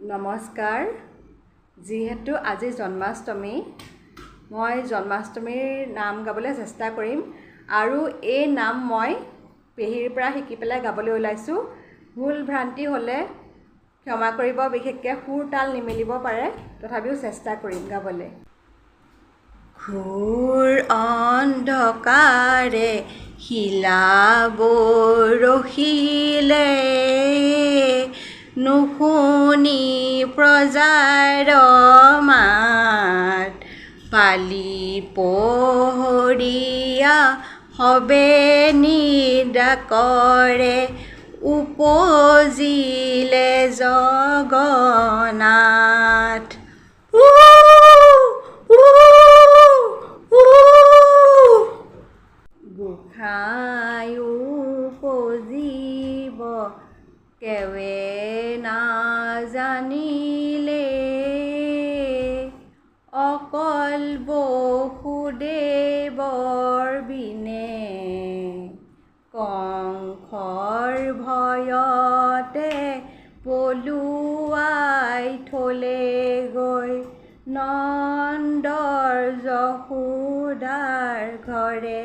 নমস্কাৰ যিহেতু আজি জন্মাষ্টমী মই জন্মাষ্টমীৰ নাম গাবলৈ চেষ্টা কৰিম আৰু এই নাম মই পেহীৰ পৰা শিকি পেলাই গাবলৈ ওলাইছোঁ ভুল ভ্ৰান্তি হ'লে ক্ষমা কৰিব বিশেষকৈ সুৰ তাল নিমিলিব পাৰে তথাপিও চেষ্টা কৰিম গাবলৈ ঘোৰ অন্ধকাৰে হিলাব ৰখিলে নুশুনি প্ৰজাৰ মাত পালি পহৰীয়া হবে নিদাকৰে উপজিলে জগন্নাথ গোসাঁই উপজিব কেৱে নাজানিলে অকল বসুদেৱৰ বিনে কংসৰ ভয়তে পলুৱাই থলে গৈ নন্দৰ যশোদাৰ ঘৰে